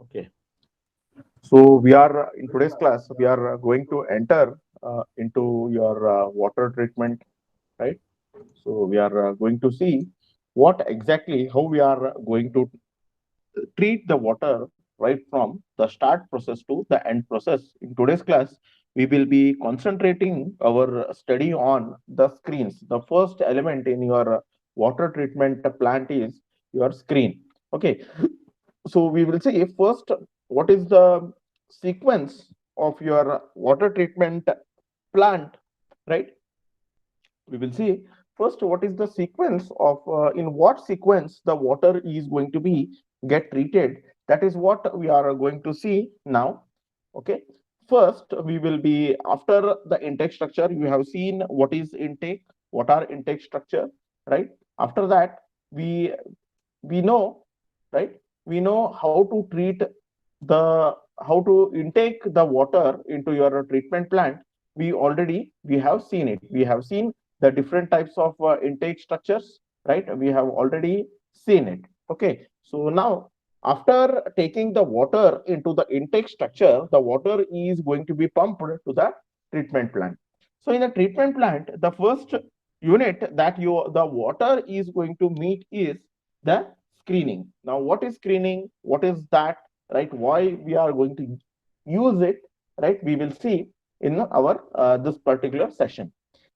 Okay. So we are in today's class, we are going to enter into your water treatment, right? So we are going to see what exactly, how we are going to treat the water right from the start process to the end process. In today's class, we will be concentrating our study on the screens. The first element in your water treatment plant is your screen. Okay, so we will see first what is the sequence of your water treatment plant, right? We will see first what is the sequence of in what sequence the water is going to be get treated. That is what we are going to see now. Okay, first we will be after the intake structure. You have seen what is intake, what are intake structure, right? After that, we we know, right, we know how to treat the how to intake the water into your treatment plant. We have seen it. We have seen the different types of intake structures, right? We have already seen it. Okay, so now after taking the water into the intake structure, the water is going to be pumped to the treatment plant. So in the treatment plant, the first unit that the water is going to meet is the screening. Now, what is screening? What is that? Right? Why we are going to use it? Right? We will see in our this particular session.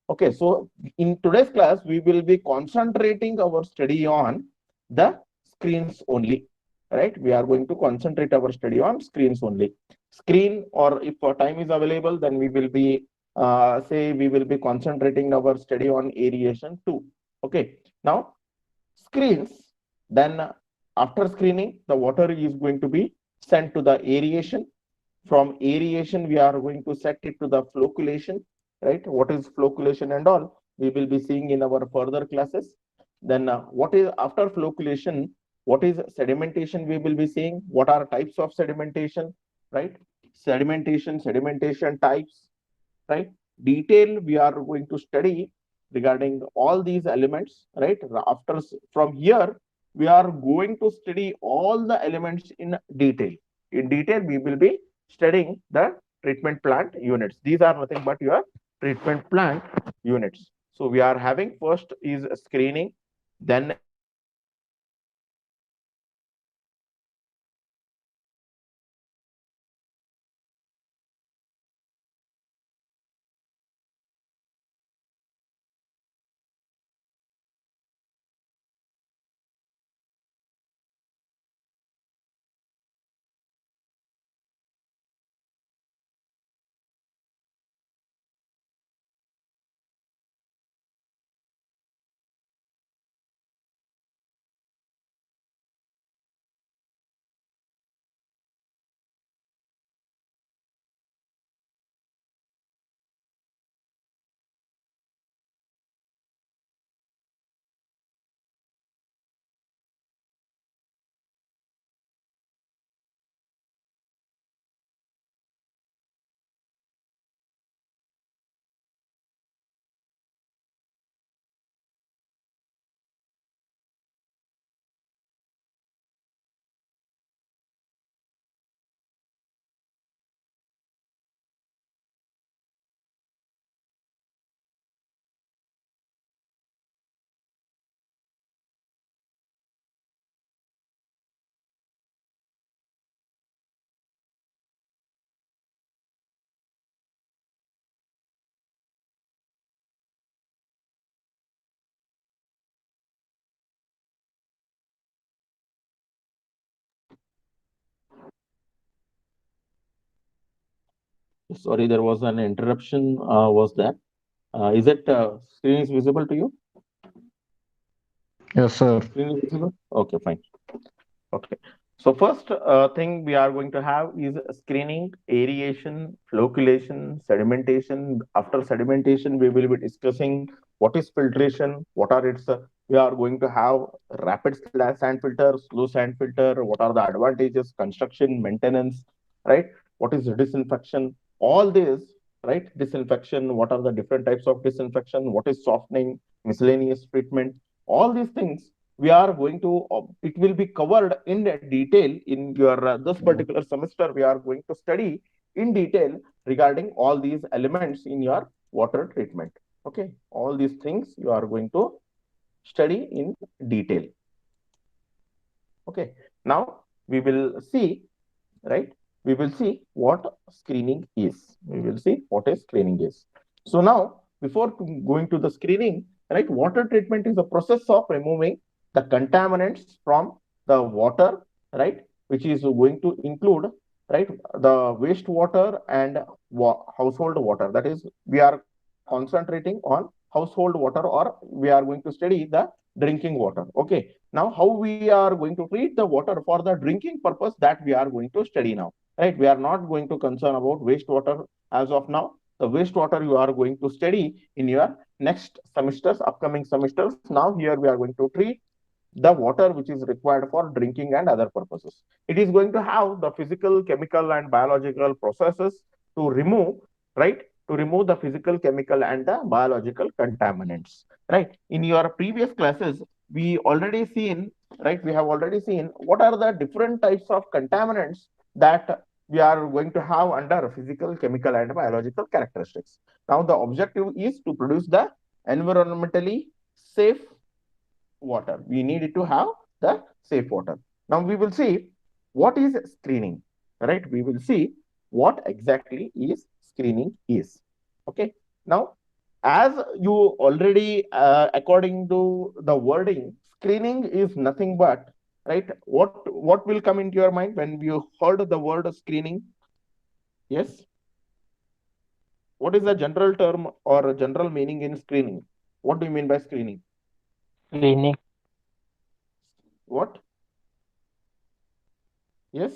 Okay, so in today's class, we will be concentrating our study on the screens only. Right? We are going to concentrate our study on screens only. Screen, or if time is available, then we will be say we will be concentrating our study on aeration too. Okay. Now, screens, then after screening, the water is going to be sent to the aeration. From aeration, we are going to set it to the flocculation, right? What is flocculation and all? We will be seeing in our further classes. Then what is after flocculation? What is sedimentation? We will be seeing what are types of sedimentation, right? Sedimentation types, right? Detail we are going to study regarding all these elements, right? After from here, we are going to study all the elements in detail. In detail, we will be studying the treatment plant units. These are nothing but your treatment plant units. So we are having first is screening, then aeration, then flocculation, sedimentation, detail, flocculation, sedimentation, detail, flocculation, sedimentation, Sorry, there was an interruption. Was that? Is it screen is visible to you? Yes, sir. Screen is visible? Okay, fine. Okay. So first thing we are going to have is screening, aeration, flocculation, sedimentation. After sedimentation, we will be discussing what is filtration, what are its. We are going to have rapid sand filter, slow sand filter. What are the advantages, construction, maintenance, right? What is disinfection? All these, right? Disinfection. What are the different types of disinfection? What is softening, miscellaneous treatment? All these things we are going to, it will be covered in detail in your this particular semester. We are going to study in detail regarding all these elements in your water treatment. Okay, all these things you are going to study in detail. Okay, now we will see, right? We will see what screening is. We will see what is screening is. So now, before going to the screening, right, water treatment is a process of removing the contaminants from the water, right, which is going to include, right, the wastewater and household water. That is, we are concentrating on household water, or we are going to study the drinking water. Okay, now how we are going to treat the water for the drinking purpose, that we are going to study now, right? We are not going to concern about wastewater as of now. The wastewater you are going to study in your next semesters, upcoming semesters. Now here we are going to treat the water which is required for drinking and other purposes. It is going to have the physical, chemical, and biological processes to remove, right? To remove the physical, chemical, and the biological contaminants, right? In your previous classes, we already seen, right? We have already seen what are the different types of contaminants that we are going to have under physical, chemical, and biological characteristics. Now, the objective is to produce the environmentally safe water. We need to have the safe water. Now we will see what is screening, right? We will see what exactly is screening is. Okay. Now, as you already, according to the wording, screening is nothing but, right? What will come into your mind when you heard the word screening? Yes. What is the general term or a general meaning in screening? What do you mean by screening? Screening. What? Yes.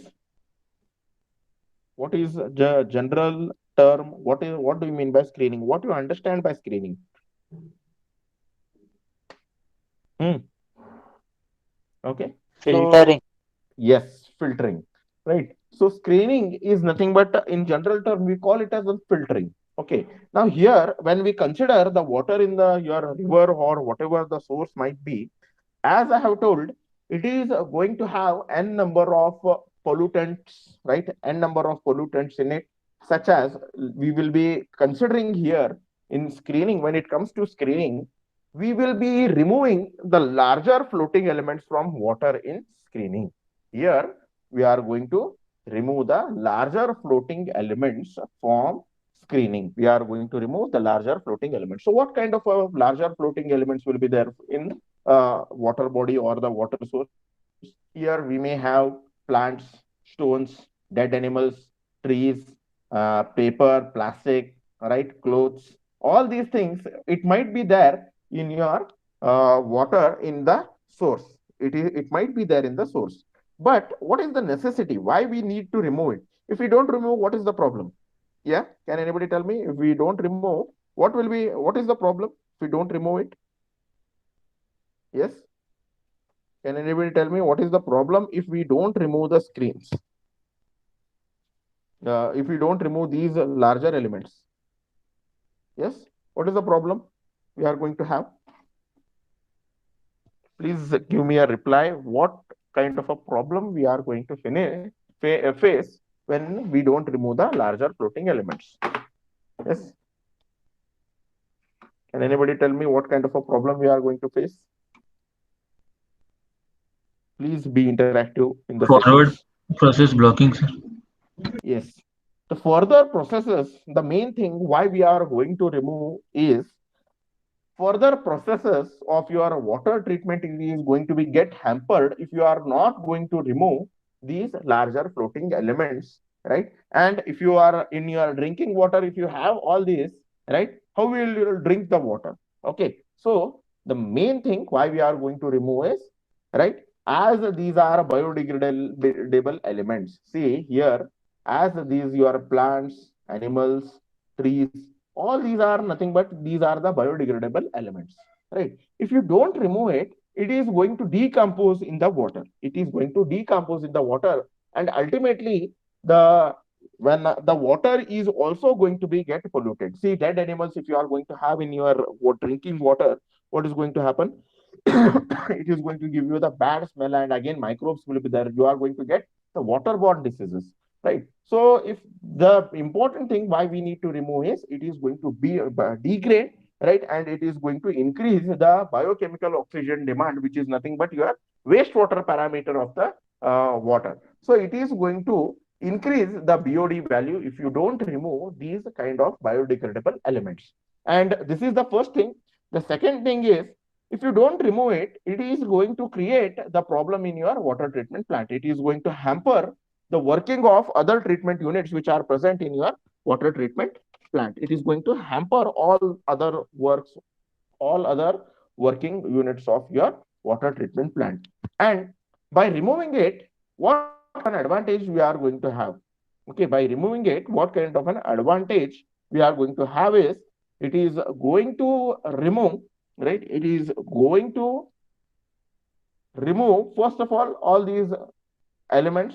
What is the general term? What do you mean by screening? What do you understand by screening? Hmm. Okay. So Filtering. yes, filtering. Right. So screening is nothing but, in general term we call it as a filtering. Okay. Now here, when we consider the water in the your river or whatever the source might be, as I have told, it is going to have n number of pollutants, right? N number of pollutants in it, such as we will be considering here in screening. When it comes to screening, we will be removing the larger floating elements from water in screening. Here, we are going to remove the larger floating elements from screening. We are going to remove the larger floating elements. So, what kind of larger floating elements will be there in water body or the water source? Here we may have plants, stones, dead animals, trees, paper, plastic, right, clothes, all these things. It might be there in your water in the source. It might be there in the source. But what is the necessity? Why we need to remove it? If we don't remove, what is the problem? Yeah, can anybody tell me? If we don't remove, what is the problem if we don't remove it? Yes. Can anybody tell me what is the problem if we don't remove the screens? If we don't remove these larger elements? Yes. What is the problem we are going to have? Please give me a reply. What kind of a problem we are going to face when we don't remove the larger floating elements? Yes. Can anybody tell me what kind of a problem we are going to face? Please be interactive in the Forward sessions. process blocking, sir. Yes. The further processes, the main thing why we are going to remove is further processes of your water treatment is going to be get hampered if you are not going to remove these larger floating elements, right? And if you are in your drinking water, if you have all these, right, how will you drink the water? Okay, so the main thing why we are going to remove is, right, as these are biodegradable elements. See here, as these your plants, animals, trees, all these are nothing but these are the biodegradable elements, right? If you don't remove it, it is going to decompose in the water. It is going to decompose in the water, and ultimately the when the water is also going to be get polluted. See, dead animals, if you are going to have in your drinking water, what is going to happen? it is going to give you the bad smell, and again microbes will be there. You are going to get the waterborne diseases, right? So if the important thing why we need to remove is it is going to be degrade, right? And it is going to increase the biochemical oxygen demand, which is nothing but your wastewater parameter of the water. So it is going to increase the BOD value if you don't remove these kind of biodegradable elements. And this is the first thing. The second thing is, if you don't remove it, it is going to create the problem in your water treatment plant. It is going to hamper the working of other treatment units which are present in your water treatment plant. It is going to hamper all other works, all other working units of your water treatment plant. And by removing it, what kind of an advantage we are going to have? Okay, by removing it, what kind of an advantage we are going to have is it is going to remove, right? It is going to remove, first of all these elements,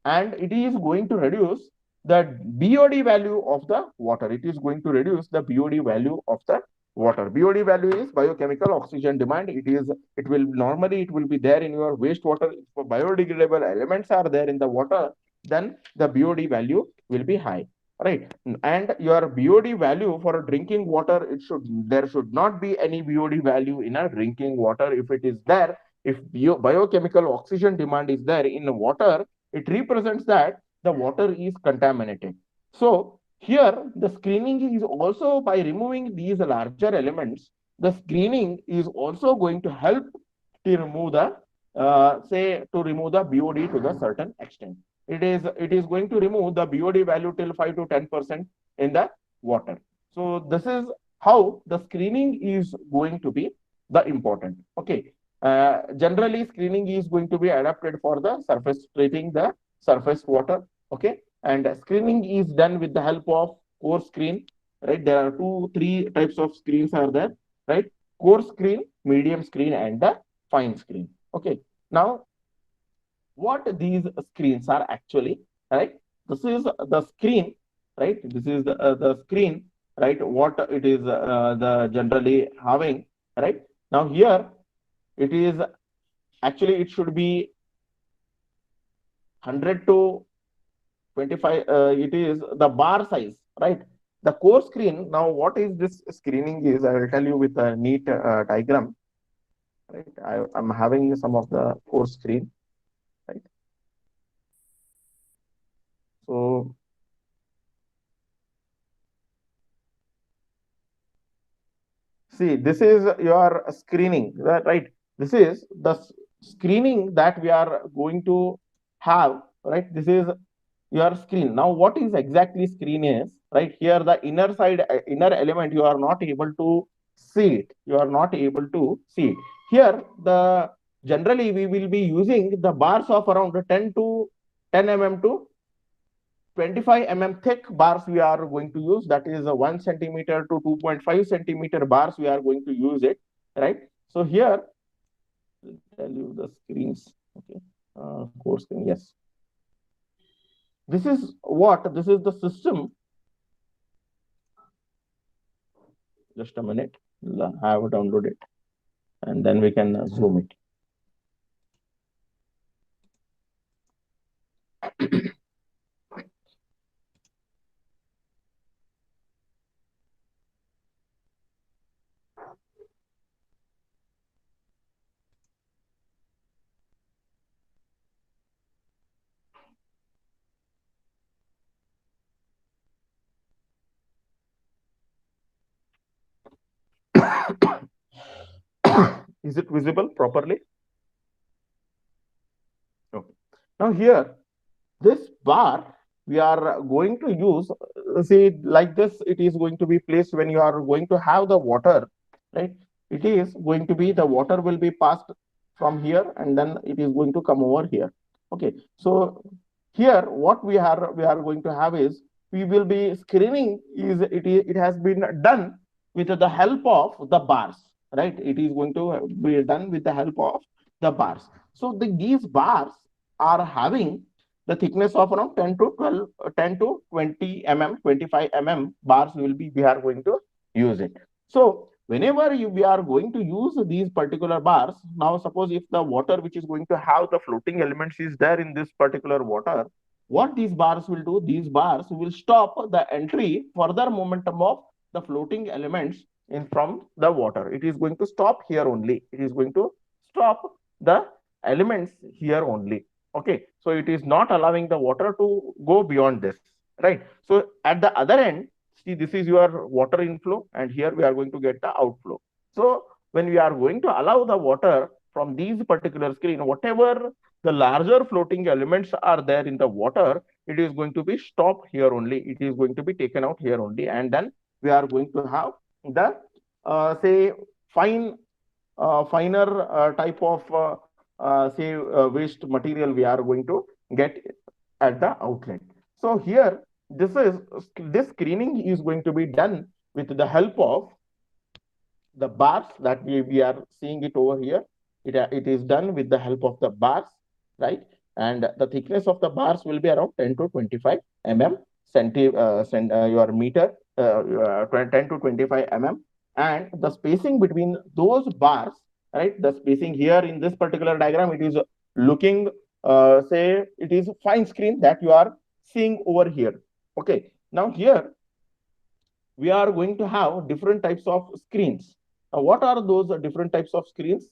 and it is going to reduce the BOD value of the water. It is going to reduce the BOD value of the water. BOD value is biochemical oxygen demand. It will normally it will be there in your wastewater. If biodegradable elements are there in the water, then the BOD value will be high, right? And your BOD value for a drinking water, there should not be any BOD value in a drinking water. If it is there, if biochemical oxygen demand is there in the water, it represents that the water is contaminated. So here the screening is also, by removing these larger elements, the screening is also going to help to remove the to remove the BOD to the certain extent. It is going to remove the BOD value till 5 to 10% in the water. So this is how the screening is going to be the important. Okay. Generally, screening is going to be adapted for the surface, treating the surface water. Okay. And screening is done with the help of core screen, right? There are three types of screens are there, right? Core screen, medium screen, and the fine screen. Okay. Now, what these screens are actually, right? This is the screen, right? This is the screen, right? What it is the generally having, right? Now here it is actually it should be 100 to 25. It is the bar size, right? The core screen. Now, what is this screening is? I will tell you with a neat diagram. Right, I'm having some of the core screen. Right. So see, this is your screening, right? This is the screening that we are going to have, right? This is your screen. Now, what is exactly screen is, right? Here, the inner side, inner element, you are not able to see it. You are not able to see it. Here, the generally we will be using the bars of around 10 to 10 mm to 25 mm thick bars we are going to use. That is a 1 centimeter to 2.5 centimeter bars we are going to use it, right? So here, I'll tell you the screens. Okay, core screen. Yes, this is what this is the system. Just a minute. I have downloaded it, and then we can zoom it. Is it visible properly? Okay. Now here, this bar we are going to use, see, like this, it is going to be placed when you are going to have the water, right? It is going to be, the water will be passed from here, and then it is going to come over here. Okay. So here, what we are going to have is, we will be screening it has been done with the help of the bars, right? It is going to be done with the help of the bars. So these bars are having the thickness of around 10 to 12, 10 to 20 mm, 25 mm bars we are going to use it. So whenever we are going to use these particular bars, now suppose if the water which is going to have the floating elements is there in this particular water, what these bars will do? These bars will stop the entry, further momentum of the floating elements in from the water. It is going to stop here only. It is going to stop the elements here only. Okay, so it is not allowing the water to go beyond this, right? So at the other end, see, this is your water inflow, and here we are going to get the outflow. So when we are going to allow the water from these particular screen, whatever the larger floating elements are there in the water, it is going to be stopped here only. It is going to be taken out here only, and then we are going to have the say finer type of say waste material we are going to get at the outlet. So here this screening is going to be done with the help of the bars that we are seeing it over here. It is done with the help of the bars, right? And the thickness of the bars will be around 10 to 25 mm, your meter, 10 to 25 mm. And the spacing between those bars, right? The spacing here in this particular diagram, it is looking, say, it is fine screen that you are seeing over here. Okay. Now here, we are going to have different types of screens. Now, what are those different types of screens,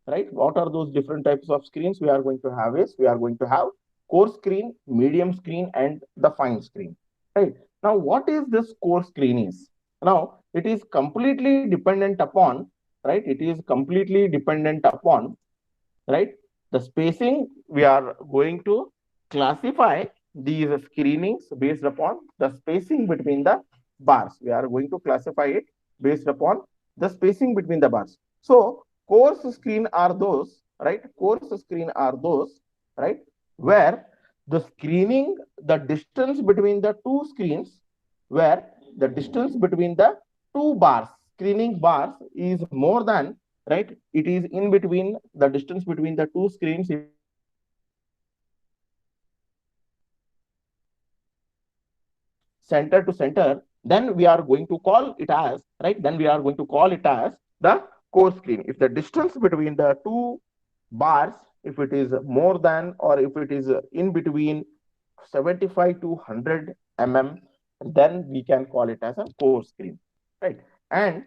right? What are those different types of screens we are going to have is, we are going to have coarse screen, medium screen, and the fine screen, right? Now, what is this coarse screen is? Now, it is completely dependent upon, right? It is completely dependent upon, right? The spacing, we are going to classify these screenings based upon the spacing between the bars. We are going to classify it based upon the spacing between the bars. So coarse screen are those, right? Coarse screen are those, right? Where the screening, the distance between the two screens, where the distance between the two bars, screening bars, is more than, right? It is in between, the distance between the two screens, if it is center to center, then we are going to call it as, right? Then we are going to call it as the core screen. If the distance between the two bars, if it is more than, or if it is in between 75 to 100 mm, then we can call it as a core screen, right? And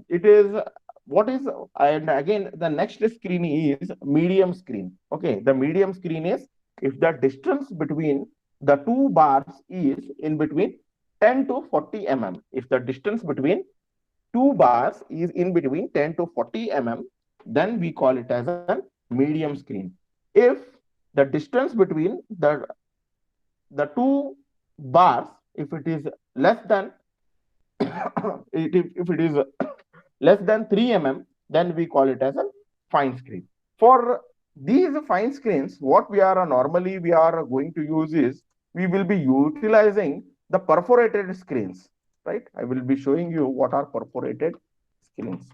it is what is, and again, the next screen is medium screen. Okay, the medium screen is if the distance between the two bars is in between 10 to 40 mm. If the distance between two bars is in between 10 to 40 mm, then we call it as a medium screen. If the distance between the two bars, if it is less than if it is less than 3 mm, then we call it as a fine screen. For these fine screens, what we are normally we are going to use is, we will be utilizing the perforated screens, right? I will be showing you what are perforated screens.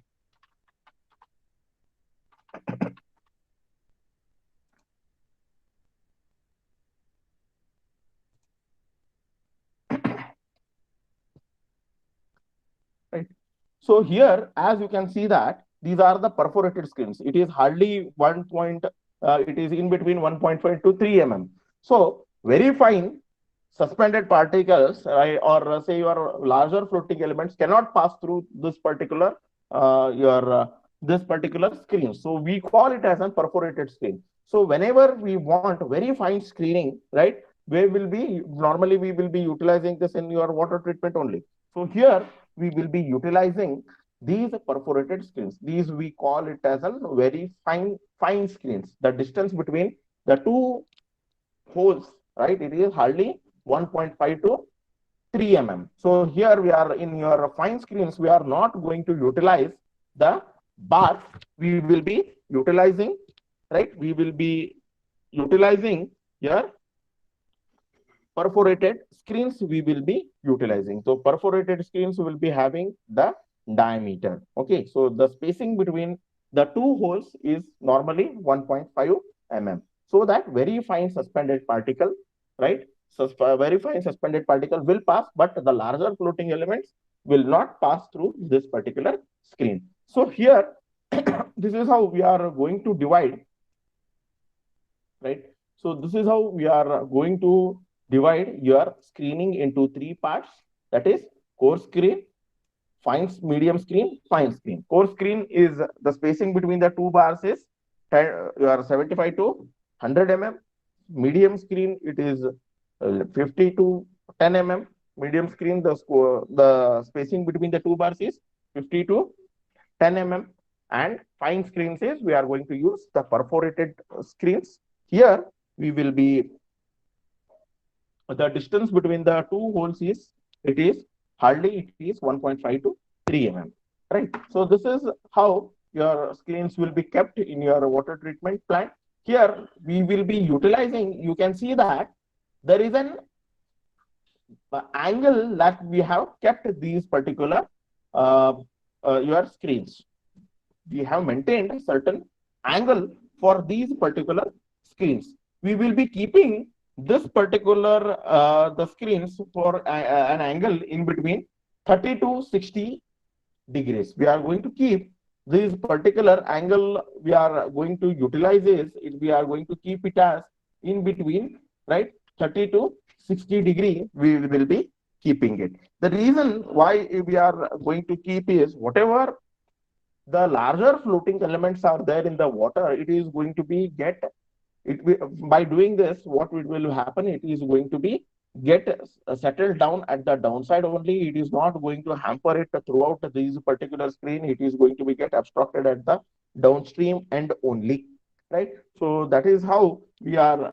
Right. So here, as you can see that these are the perforated screens. It is hardly it is in between 1.5 to 3 mm. So very fine suspended particles, or say your larger floating elements cannot pass through this particular this particular screen. So we call it as a perforated screen. So whenever we want very fine screening, right, we will be normally we will be utilizing this in your water treatment only. So here we will be utilizing these perforated screens. These we call it as a very fine screens. The distance between the two holes, right, it is hardly 1.5 to 3 mm. So here we are in your fine screens, we are not going to utilize the bars. We will be utilizing, right? We will be utilizing here perforated screens we will be utilizing. So perforated screens will be having the diameter. Okay, so the spacing between the two holes is normally 1.5 mm. So that very fine suspended particle, right? So very fine suspended particle will pass, but the larger floating elements will not pass through this particular screen. So here, this is how we are going to divide, right? So this is how we are going to divide your screening into three parts. That is core screen, fine medium screen, fine screen. Core screen is the spacing between the two bars is 10, you are 75 to 100 mm. Medium screen it is 50 to 10 mm. Medium screen the spacing between the two bars is 50 to 10 mm, and fine screens is we are going to use the perforated screens. Here we will be the distance between the two holes is it is hardly it is 1.5 to 3 mm, right? So this is how your screens will be kept in your water treatment plant. Here we will be utilizing, you can see that there is an angle that we have kept these particular uh, your screens. We have maintained a certain angle for these particular screens. We will be keeping this particular the screens for an angle in between 30 to 60 degrees. We are going to keep this particular angle we are going to utilize is we are going to keep it as in between, right? 30 to 60 degree we will be keeping it. The reason why we are going to keep is whatever the larger floating elements are there in the water, it is going to be get it by doing this, what will happen, it is going to be get settled down at the downside only. It is not going to hamper it throughout this particular screen. It is going to be get obstructed at the downstream end only, right? So that is how we are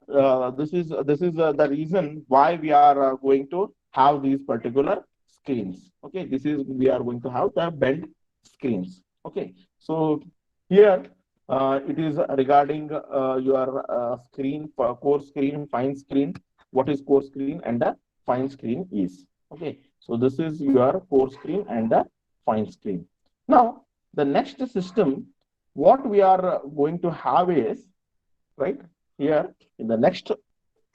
this is the reason why we are going to have these particular screens. Okay, this is we are going to have the bend screens. Okay, so here it is regarding your screen, core screen, fine screen. What is core screen and the fine screen is. Okay, so this is your core screen and the fine screen. Now, the next system, what we are going to have is, right, here in the next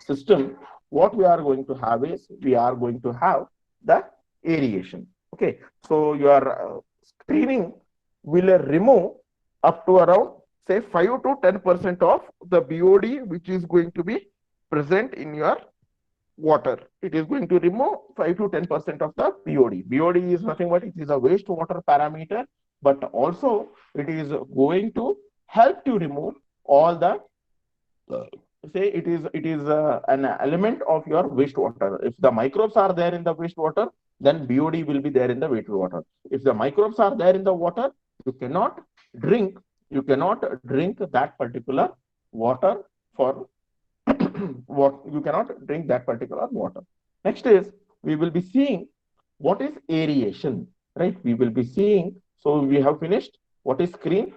system, what we are going to have is, we are going to have the aeration. Okay, so your screening will remove up to around say 5 to 10% of the BOD which is going to be present in your water. It is going to remove 5 to 10% of the BOD. BOD is nothing but it is a wastewater parameter, but also it is going to help to remove all the say it is an element of your wastewater. If the microbes are there in the wastewater, then BOD will be there in the wastewater. If the microbes are there in the water, you cannot drink you cannot drink that particular water for what you cannot drink that particular water. Next is we will be seeing what is aeration, right? We will be seeing. So we have finished what is screen.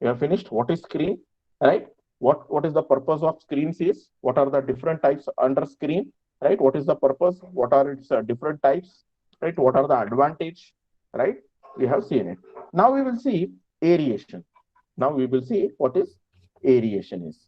We have finished what is screen, right? What is the purpose of screens is? What are the different types under screen, right? What is the purpose? What are its different types, right? What are the advantage, right? We have seen it. Now we will see aeration. Now we will see what is aeration is.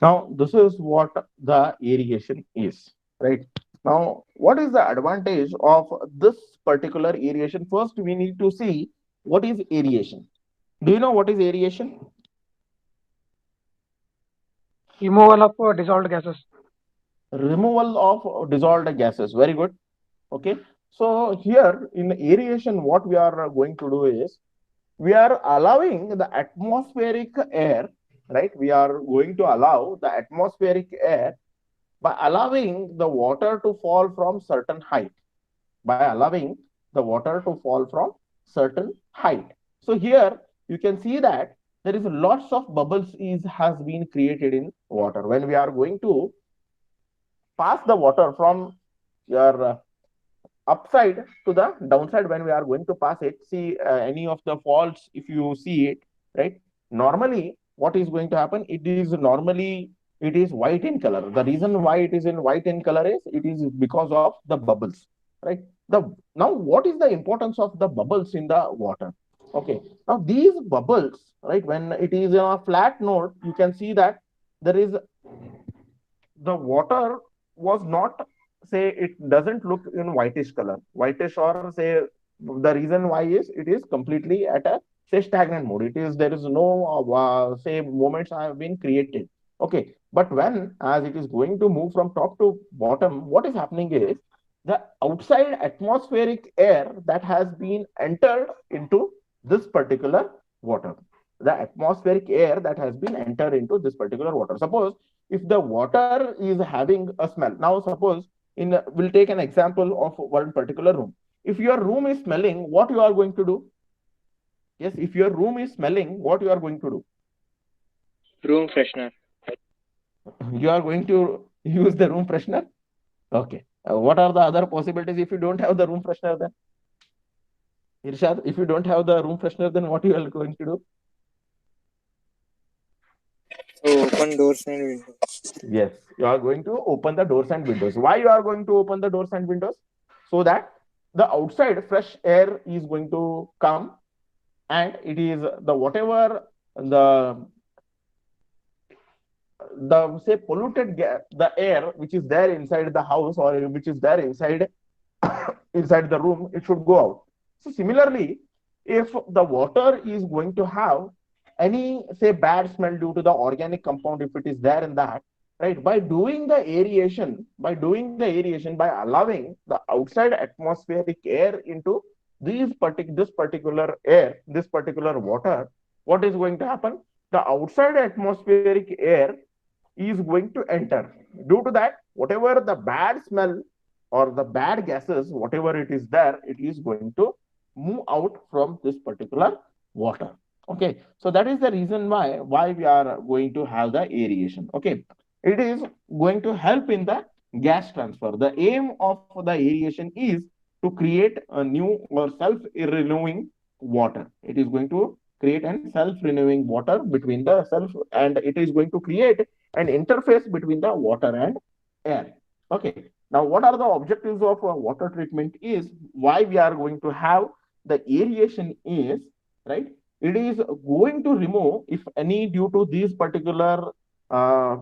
Now, this is what the aeration is, right? Now, what is the advantage of this particular aeration? First, we need to see what is aeration. Do you know what is aeration? Removal of dissolved gases. Removal of dissolved gases. Very good. Okay. So here in aeration, what we are going to do is we are allowing the atmospheric air, right? We are going to allow the atmospheric air by allowing the water to fall from certain height. By allowing the water to fall from certain height. So here you can see that there is lots of bubbles is has been created in water. When we are going to pass the water from your upside to the downside. When we are going to pass it, see any of the faults, if you see it, right, normally what is going to happen, it is white in color. The reason why it is in white in color is it is because of the bubbles, right? The Now what is the importance of the bubbles in the water? Okay, now these bubbles, right, when it is in a flat node, you can see that there is the water was not, say, it doesn't look in whitish color, whitish, or say, the reason why is it is completely at a, say, stagnant mode. It is, there is no say, movements have been created. Okay, but when as it is going to move from top to bottom, what is happening is the outside atmospheric air that has been entered into this particular water, the atmospheric air that has been entered into this particular water. Suppose if the water is having a smell, now suppose, we'll take an example of one particular room. If your room is smelling, what you are going to do? Yes, if your room is smelling, what you are going to do? Room freshener. You are going to use the room freshener. Okay, what are the other possibilities if you don't have the room freshener? Then, Irshad, if you don't have the room freshener, then what you are going to do? So open doors and windows. Yes, you are going to open the doors and windows. Why you are going to open the doors and windows? So that the outside fresh air is going to come, and it is the whatever the say polluted the air which is there inside the house, or which is there inside inside the room, it should go out. So similarly, if the water is going to have any, say, bad smell due to the organic compound, if it is there in that, right, by doing the aeration, by allowing the outside atmospheric air into this particular air, this particular water, what is going to happen? The outside atmospheric air is going to enter. Due to that, whatever the bad smell or the bad gases, whatever it is there, it is going to move out from this particular water. Okay, so that is the reason why we are going to have the aeration. Okay, it is going to help in the gas transfer. The aim of the aeration is to create a new or self-renewing water. It is going to create an self-renewing water between the self, and it is going to create an interface between the water and air. Okay, now what are the objectives of water treatment is why we are going to have the aeration is, right, it is going to remove, if any, due to these particular uh,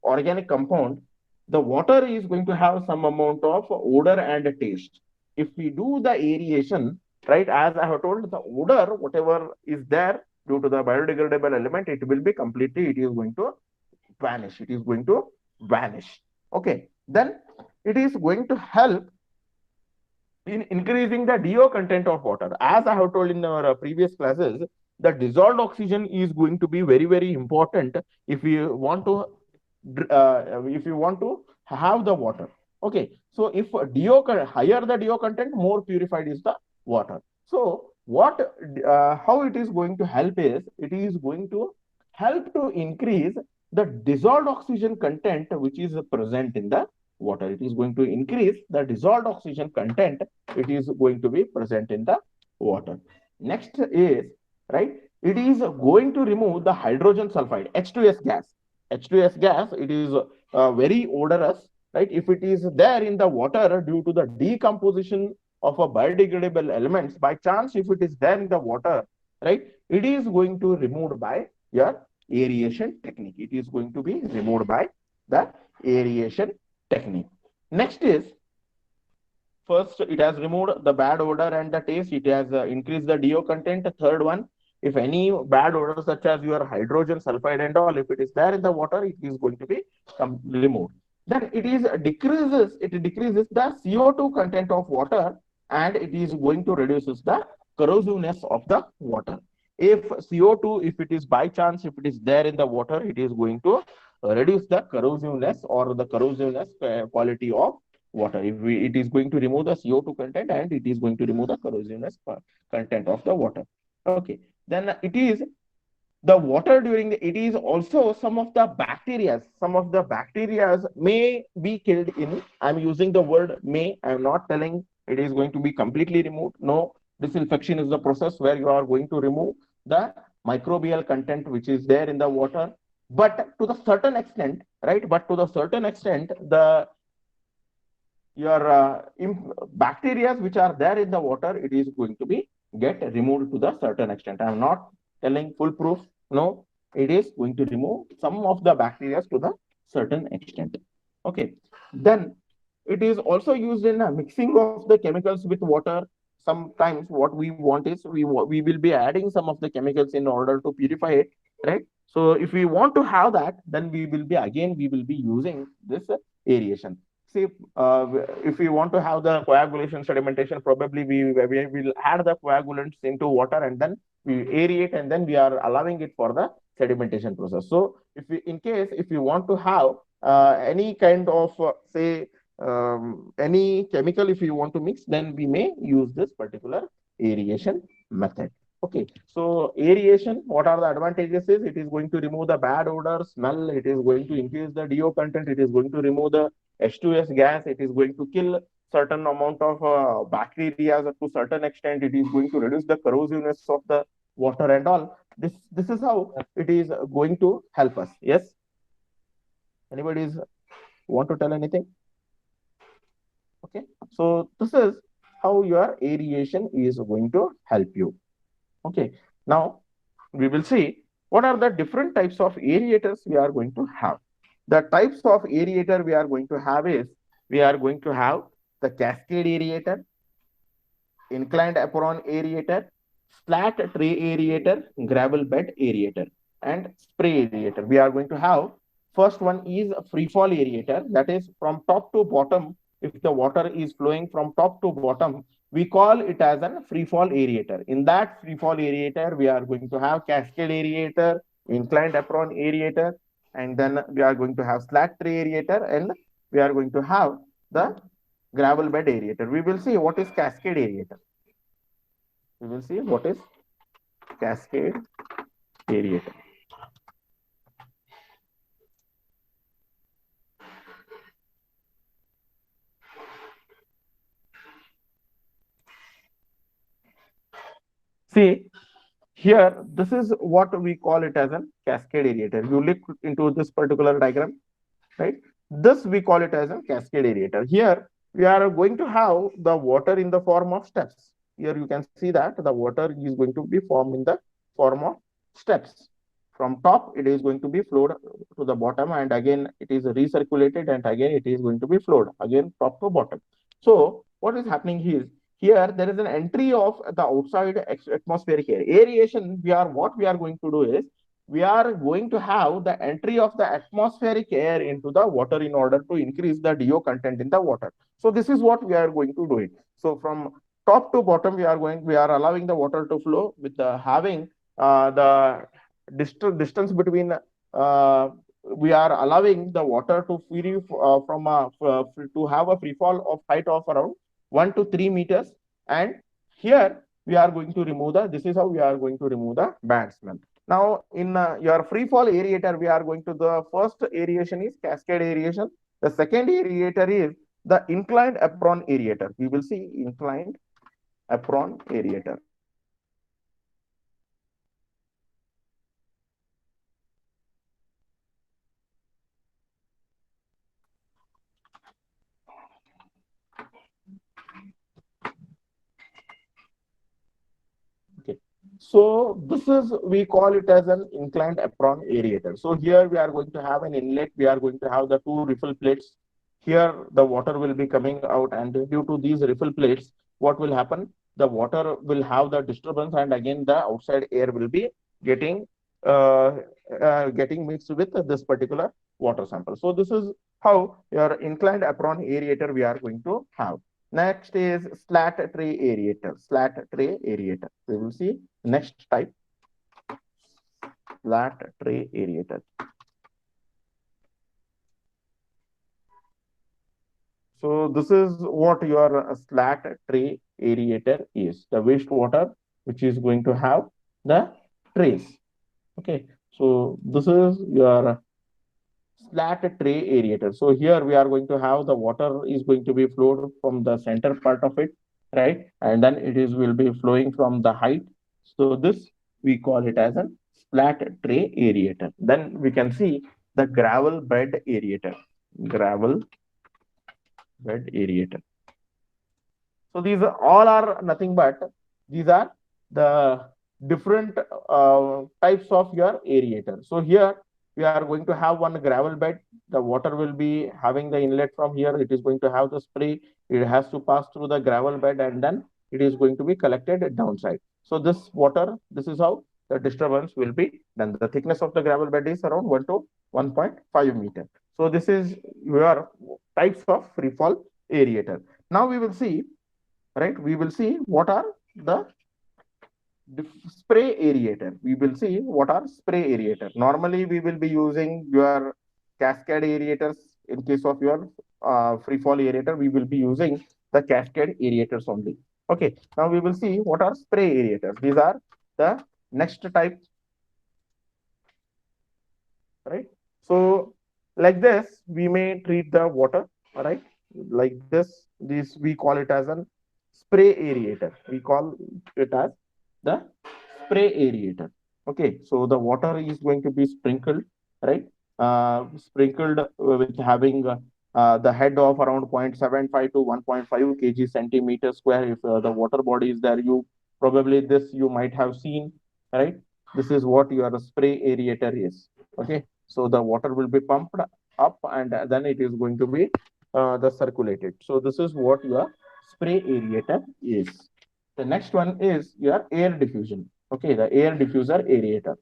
organic compound, the water is going to have some amount of odor and taste. If we do the aeration, right, as I have told, the odor, whatever is there due to the biodegradable element, it will be completely, it is going to vanish. It is going to vanish. Okay, then it is going to help in increasing the DO content of water. As I have told in our previous classes, the dissolved oxygen is going to be very, very important if you want to have the water. Okay, so if DO higher the DO content, more purified is the water. So what how it is going to help is, it is going to help to increase the dissolved oxygen content which is present in the water. It is going to increase the dissolved oxygen content, it is going to be present in the water. Next is, right, it is going to remove the hydrogen sulfide, H2S gas. H2S gas, it is very odorous, right? If it is there in the water due to the decomposition of a biodegradable elements, by chance, if it is there in the water, right, it is going to removed by your aeration technique. It is going to be removed by the aeration technique. Next is, first, it has removed the bad odor and the taste. It has increased the DO content. Third one, if any bad odor such as your hydrogen sulfide and all, if it is there in the water, it is going to be removed. Then it decreases the CO2 content of water, and it is going to reduces the corrosiveness of the water. If CO2, if it is by chance, if it is there in the water, it is going to reduce the corrosiveness or the corrosiveness quality of water. It is going to remove the CO2 content, and it is going to remove the corrosiveness content of the water. Okay, then it is the water during it is also some of the bacteria. Some of the bacteria may be killed in. I'm using the word may. I'm not telling it is going to be completely removed. No, disinfection is the process where you are going to remove the microbial content which is there in the water. But to the certain extent, right? But to the certain extent, the your bacteria which are there in the water, it is going to be get removed to the certain extent. I'm not telling foolproof. No, it is going to remove some of the bacteria to the certain extent. Okay, then it is also used in a mixing of the chemicals with water. Sometimes what we want is we will be adding some of the chemicals in order to purify it, right? So if we want to have that, then we will be using this aeration. See, if we want to have the coagulation sedimentation, probably we will add the coagulants into water and then we aerate and then we are allowing it for the sedimentation process. So if we, in case if you want to have any kind of say any chemical, if you want to mix, then we may use this particular aeration method. Okay, so aeration, what are the advantages is it is going to remove the bad odor, smell, it is going to increase the DO content, it is going to remove the H2S gas, it is going to kill certain amount of bacteria to certain extent, it is going to reduce the corrosiveness of the water and all. This is how it is going to help us. Yes? Anybody is want to tell anything? Okay, so this is how your aeration is going to help you. Okay, now we will see what are the different types of aerators we are going to have. The types of aerator we are going to have is, we are going to have the cascade aerator, inclined apron aerator, flat tray aerator, gravel bed aerator, and spray aerator. We are going to have, first one is free fall aerator, that is from top to bottom. If the water is flowing from top to bottom, we call it as a free fall aerator. In that free fall aerator, we are going to have cascade aerator, inclined apron aerator, and then we are going to have flat tray aerator, and we are going to have the gravel bed aerator. We will see what is cascade aerator. We will see what is cascade aerator. See, here, this is what we call it as a cascade aerator. You look into this particular diagram, right? This we call it as a cascade aerator. Here, we are going to have the water in the form of steps. Here you can see that the water is going to be formed in the form of steps. From top, it is going to be flowed to the bottom, and again it is recirculated, and again it is going to be flowed again top to bottom. So what is happening here there is an entry of the outside atmospheric air. Aeration, what we are going to do is we are going to have the entry of the atmospheric air into the water in order to increase the DO content in the water. So this is what we are going to do it. So from top to bottom, we are allowing the water to flow with having the distance between we are allowing the water to free to have a free fall of height of around 1 to 3 meters, and here we are going to remove this is how we are going to remove the bad smell. Now in your free fall aerator, we are going to, the first aeration is cascade aeration, the second aerator is the inclined apron aerator. We will see inclined apron aerator. So this is, we call it as an inclined apron aerator. So here we are going to have an inlet, we are going to have the two riffle plates. Here the water will be coming out, and due to these riffle plates, what will happen? The water will have the disturbance, and again the outside air will be getting mixed with this particular water sample. So this is how your inclined apron aerator we are going to have. Next is slat tray aerator. Slat tray aerator. We will see next type. Slat tray aerator. So this is what your slat tray aerator is. The wastewater which is going to have the trays. Okay, so this is your slat tray aerator. So here we are going to have the water is going to be flowed from the center part of it, right? And then it is will be flowing from the height. So this we call it as a flat tray aerator. Then we can see the gravel bed aerator. Gravel bed aerator. So these are all are nothing but these are the different types of your aerator. So here we are going to have one gravel bed. The water will be having the inlet from here. It is going to have the spray. It has to pass through the gravel bed and then it is going to be collected downside. So this water, this is how the disturbance will be done. The thickness of the gravel bed is around 1 to 1.5 meter. So this is your types of free fall aerator. Now we will see, right? We will see what are the spray aerator. We will see what are spray aerator. Normally, we will be using your cascade aerators. In case of your free fall aerator, we will be using the cascade aerators only. Okay, now we will see what are spray aerators. These are the next type, right? So, like this, we may treat the water, right? Like this we call it as an spray aerator. We call it as the spray aerator. Okay, so the water is going to be sprinkled, right? Sprinkled with having the head of around 0.75 to 1.5 kg centimeter square. If the water body is there, you probably this you might have seen, right? This is what your spray aerator is. Okay, so the water will be pumped up and then it is going to be the circulated. So this is what your spray aerator is. The next one is your air diffusion. Okay, the air diffuser aerator.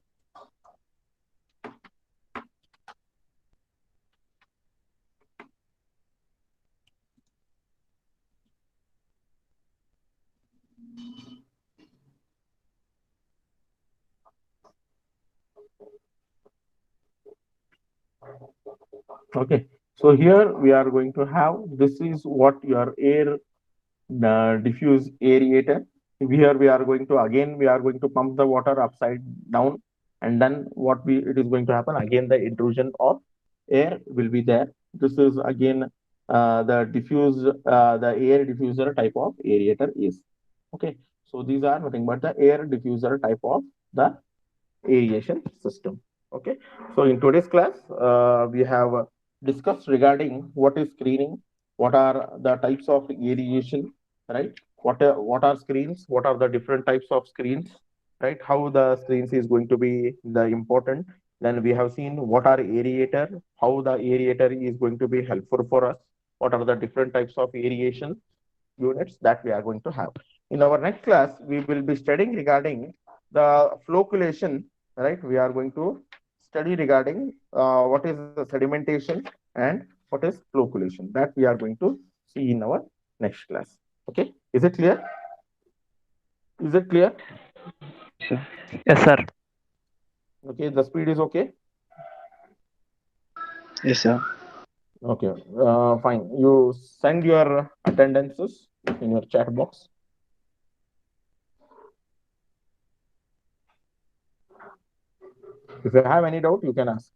Okay, so here we are going to have this is what your air diffuse aerator. Here we are going to again we are going to pump the water upside down, and then what we it is going to happen again the intrusion of air will be there. This is again the air diffuser type of aerator is. Okay, so these are nothing but the air diffuser type of the aeration system. Okay, so in today's class, we have discussed regarding what is screening, what are the types of aeration, right? What are screens? What are the different types of screens, right? How the screens is going to be the important. Then we have seen what are aerator, how the aerator is going to be helpful for us. What are the different types of aeration units that we are going to have. In our next class, we will be studying regarding the flocculation, right? We are going to study regarding what is the sedimentation and what is flocculation. That we are going to see in our next class. Okay, is it clear? Is it clear? Sure. Yes, sir. Okay, the speed is okay. Yes, sir. Okay, fine. You send your attendances in your chat box. If you have any doubt, you can ask.